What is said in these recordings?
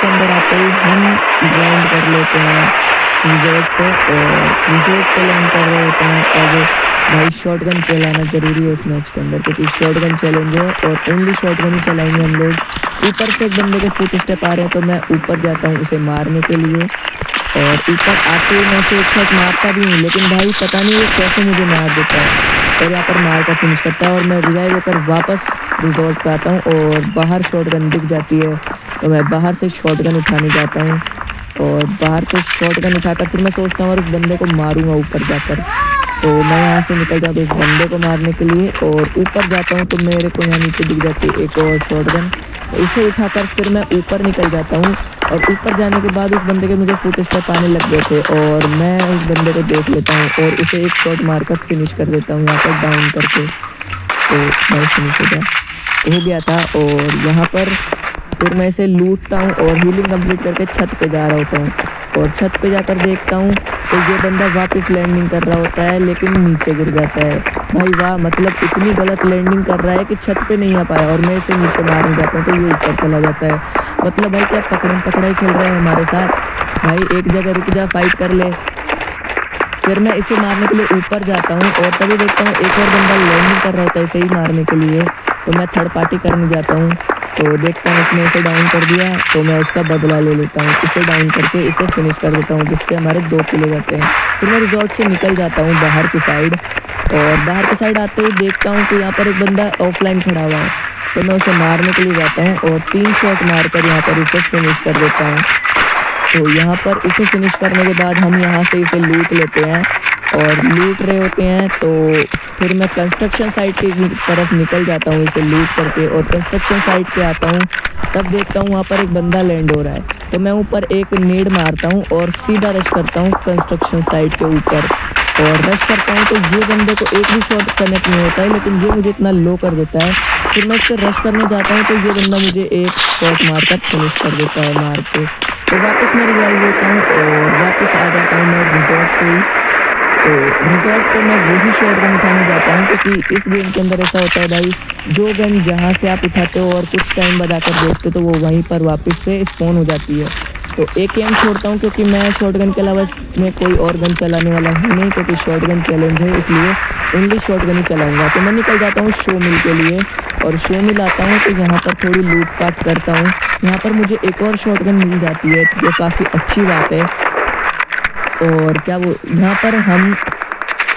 के अंदर आते ही हम लैंड कर लेते हैं रिजॉर्ट पे, और रिजॉर्ट पे लैंड कर रहे होते हैं तब भाई शॉटगन चलाना ज़रूरी है इस मैच के अंदर, क्योंकि शॉटगन चैलेंज है और ओनली शॉटगन ही चलाएंगे हम लोग। ऊपर से एक बंदे के फुट स्टेप आ रहे हैं तो मैं ऊपर जाता हूँ उसे मारने के लिए, और ऊपर आते ही मैं उसे एक शॉट मारता भी हूँ, लेकिन भाई पता नहीं वो कैसे मुझे मार देता है और यहाँ पर मार कर फिनिश करता है। और मैं रिवाइव होकर वापस रिजॉर्ट पे आता हूँ और बाहर शॉटगन दिख जाती है, तो मैं बाहर से शॉटगन उठाने जाता हूँ, और बाहर से शॉटगन उठाकर फिर मैं सोचता हूँ और उस बंदे को मारूंगा ऊपर जाकर। तो मैं यहाँ से निकल जाता हूँ उस बंदे को मारने के लिए, और ऊपर जाता हूँ तो मेरे को यहाँ नीचे दिख जाती है एक और शॉटगन, तो उसे उठाकर फिर मैं ऊपर निकल जाता हूँ। और ऊपर जाने के बाद उस बंदे के मुझे फुट स्टेप आने लग गए थे, और मैं उस बंदे को देख लेता हूँ और उसे एक शॉट मारकर फिनिश कर देता हूँ यहाँ पर डाउन करके। तो मैं फिनिश हो गया था। और यहाँ पर फिर मैं इसे लूटता हूँ और हीलिंग कंप्लीट करके छत पे जा रहा होता हूँ, और छत पे जाकर देखता हूँ तो ये बंदा वापस लैंडिंग कर रहा होता है लेकिन नीचे गिर जाता है। भाई वाह, मतलब इतनी गलत लैंडिंग कर रहा है कि छत पे नहीं आ पाया, और मैं इसे नीचे मारने जाता हूँ तो ये ऊपर चला जाता है। मतलब भाई क्या पकड़म पकड़ाई खेल रहे हैं हमारे साथ। भाई एक जगह रुक जा, फाइट कर ले। फिर मैं इसे मारने के लिए ऊपर जाता हूँ और तभी देखता हूँ एक और बंदा लैंडिंग कर रहा होता है इसे ही मारने के लिए, तो मैं थर्ड पार्टी करने जाता हूँ। तो देखता हूँ उसने इसे डाउन कर दिया, तो मैं उसका बदला ले लेता हूँ, इसे डाउन करके इसे फिनिश कर देता हूँ, जिससे हमारे 2 किल हो जाते हैं। फिर मैं रिजॉर्ट से निकल जाता हूँ बाहर की साइड, और बाहर की साइड आते ही देखता हूँ कि यहाँ पर एक बंदा ऑफलाइन खड़ा हुआ है, तो मैं उसे मारने के लिए जाता हूँ और 3 शॉट मारकर यहाँ पर इसे फिनिश कर देता हूँ। तो यहाँ पर इसे फिनिश करने के बाद हम यहाँ से इसे लूट लेते हैं, और लूट रहे होते हैं तो फिर मैं कंस्ट्रक्शन साइट की तरफ निकल जाता हूँ इसे लूट करके, और कंस्ट्रक्शन साइट पे आता हूँ तब देखता हूँ वहाँ पर एक बंदा लैंड हो रहा है, तो मैं ऊपर एक नेड मारता हूँ और सीधा रश करता हूँ कंस्ट्रक्शन साइट के ऊपर, और रश करता हूँ तो ये बंदे को एक भी शॉट कनेक्ट नहीं होता है, लेकिन ये मुझे इतना लो कर देता है। फिर मैं उस पर रश करने जाता हूँ तो ये बंदा मुझे एक शॉट मारकर फिनिश कर देता है मार के। तो वापस मैं रिवाइव होता हूँ और वापस आ जाता हूँ मैं रिजॉर्ट पे ही। तो रिजॉर्ट पे मैं वही शॉटगन उठाने जाता हूँ, क्योंकि इस गेम के अंदर ऐसा होता है भाई, जो गन जहाँ से आप उठाते हो और कुछ टाइम बाद आकर देखते हो तो वो वहीं पर वापस से स्पॉन हो जाती है। तो एक एम छोड़ता हूँ क्योंकि मैं शॉटगन के अलावा इसमें कोई और गन चलाने वाला हूँ नहीं, क्योंकि शॉटगन चैलेंज है इसलिए ओनली शॉटगन ही चलाऊँगा। तो मैं निकल जाता हूँ शो मिल के लिए, और शो मिल आता हूँ तो यहाँ पर थोड़ी लूटपाट करता हूँ। यहाँ पर मुझे एक और शॉटगन मिल जाती है जो काफ़ी अच्छी बात है, और क्या वो यहाँ पर हम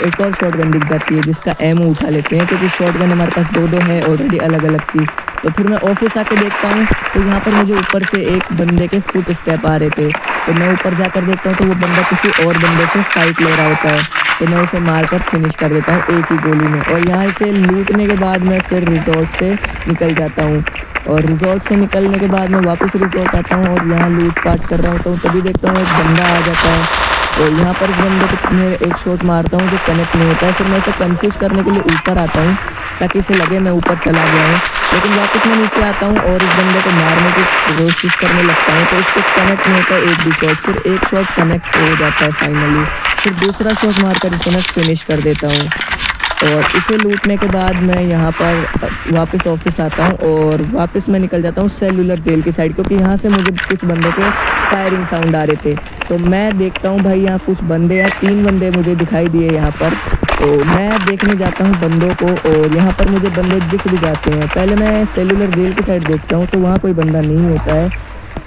एक और शॉटगन दिख जाती है जिसका एमओ उठा लेते हैं, क्योंकि शॉटगन हमारे पास 2-2 है ऑलरेडी अलग अलग की। तो फिर मैं ऑफिस आके देखता हूँ तो यहाँ पर मुझे ऊपर से एक बंदे के फुट स्टेप आ रहे थे, तो मैं ऊपर जाकर देखता हूँ तो वो बंदा किसी और बंदे से फाइट ले रहा होता है, तो मैं उसे मारकर फिनिश कर देता हूँ एक ही गोली में। और यहाँ से लूटने के बाद मैं फिर रिजॉर्ट से निकल जाता हूँ, और रिजॉर्ट से निकलने के बाद मैं वापस रिजॉर्ट आता हूँ और यहाँ लूटपाट कर रहा होता हूँ, तभी देखता हूँ एक बंदा आ जाता है। तो यहाँ पर इस बंदे को मैं एक शॉट मारता हूँ जो कनेक्ट नहीं होता है, फिर मैं इसे कंफ्यूज करने के लिए ऊपर आता हूँ ताकि इसे लगे मैं ऊपर चला गया हूँ, लेकिन वापस मैं नीचे आता हूँ और इस बंदे को मारने की कोशिश करने लगता हूँ, तो इसको कनेक्ट नहीं होता है एक भी शॉट, फिर एक शॉट कनेक्ट हो जाता है फाइनली, फिर दूसरा शॉट मारकर इसे मैं फिनिश कर देता हूँ। और इसे लूटने के बाद मैं यहाँ पर वापस ऑफिस आता हूँ और वापस मैं निकल जाता हूँ सेलुलर जेल की साइड, क्योंकि यहाँ से मुझे कुछ बंदों के फायरिंग साउंड आ रहे थे। तो मैं देखता हूँ भाई यहाँ कुछ बंदे हैं, 3 बंदे मुझे दिखाई दिए यहाँ पर, तो मैं देखने जाता हूँ बंदों को, और यहाँ पर मुझे बंदे दिख भी जाते हैं। पहले मैं सेलुलर जेल की साइड देखता हूँ तो वहाँ कोई बंदा नहीं होता है,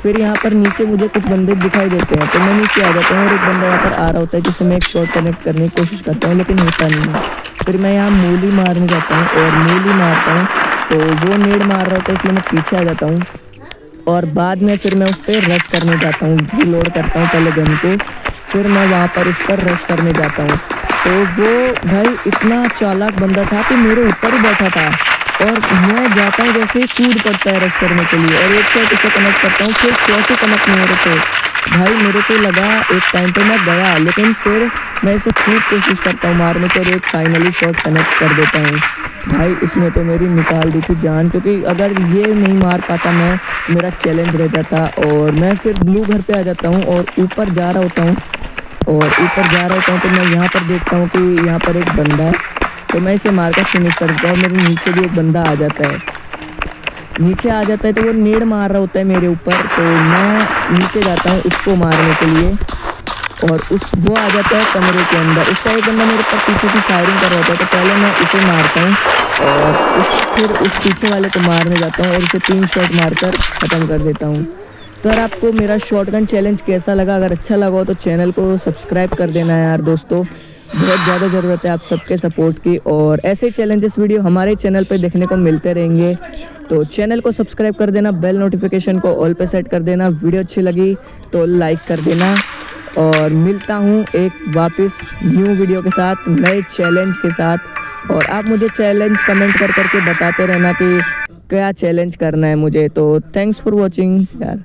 फिर यहाँ पर नीचे मुझे कुछ बंदे दिखाई देते हैं, तो मैं नीचे आ जाता हूँ और एक बंदा यहाँ पर आ रहा होता है जिससे मैं एक शॉट कनेक्ट करने की कोशिश करता हूँ लेकिन होता नहीं है। फिर मैं यहाँ मूली मारने जाता हूँ और मूली मारता हूँ तो वो नेड मार रहा होता है, इसलिए मैं पीछे आ जाता हूँ, और बाद में फिर मैं उस पर रश करने जाता हूँ, रिलोड करता हूँ पहले गन को, फिर मैं वहाँ पर उस पर रश करने जाता हूँ। तो वो भाई इतना चालाक बंदा था कि मेरे ऊपर ही बैठा था, और मैं जाता हूँ जैसे ही कूद पड़ता है रश करने के लिए, और एक शॉट इसे कनेक्ट करता हूँ, फिर शॉट ही कनेक्ट नहीं हो रहे थे। भाई मेरे को लगा एक टाइम पे मैं गया, लेकिन फिर मैं इसे खूब कोशिश करता हूँ मारने की और एक फाइनली शॉट कनेक्ट कर देता हूँ। भाई इसमें तो मेरी निकाल दी थी जान, क्योंकि अगर ये नहीं मार पाता मैं, मेरा चैलेंज रह जाता, और मैं फिर ब्लू घर पे आ जाता हूँ और ऊपर जा रहा होता हूँ, तो मैं यहाँ पर देखता हूँ कि यहाँ पर एक बंदा है, तो मैं इसे मारकर फिनिश कर देता हूँ, मेरे नीचे भी एक बंदा आ जाता है। नीचे आ जाता है तो वो नेड मार रहा होता है मेरे ऊपर, तो मैं नीचे जाता हूँ उसको मारने के लिए और वो आ जाता है कमरे के अंदर। उसका एक बंदा मेरे ऊपर पीछे से फायरिंग कर रहा होता है, तो पहले मैं इसे मारता हूँ और फिर उस पीछे वाले को मारने जाता हूँ और उसे 3 शॉट मारकर ख़त्म कर देता हूँ। तो अगर आपको मेरा शॉटगन चैलेंज कैसा लगा, अगर अच्छा लगा हो तो चैनल को सब्सक्राइब कर देना यार दोस्तों, बहुत ज़्यादा ज़रूरत है आप सबके सपोर्ट की। और ऐसे चैलेंजेस वीडियो हमारे चैनल पे देखने को मिलते रहेंगे, तो चैनल को सब्सक्राइब कर देना, बेल नोटिफिकेशन को ऑल पे सेट कर देना। वीडियो अच्छी लगी तो लाइक कर देना और मिलता हूँ एक वापस न्यू वीडियो के साथ, नए चैलेंज के साथ। और आप मुझे चैलेंज कमेंट कर करके बताते रहना कि क्या चैलेंज करना है मुझे। तो थैंक्स फॉर वॉचिंग यार।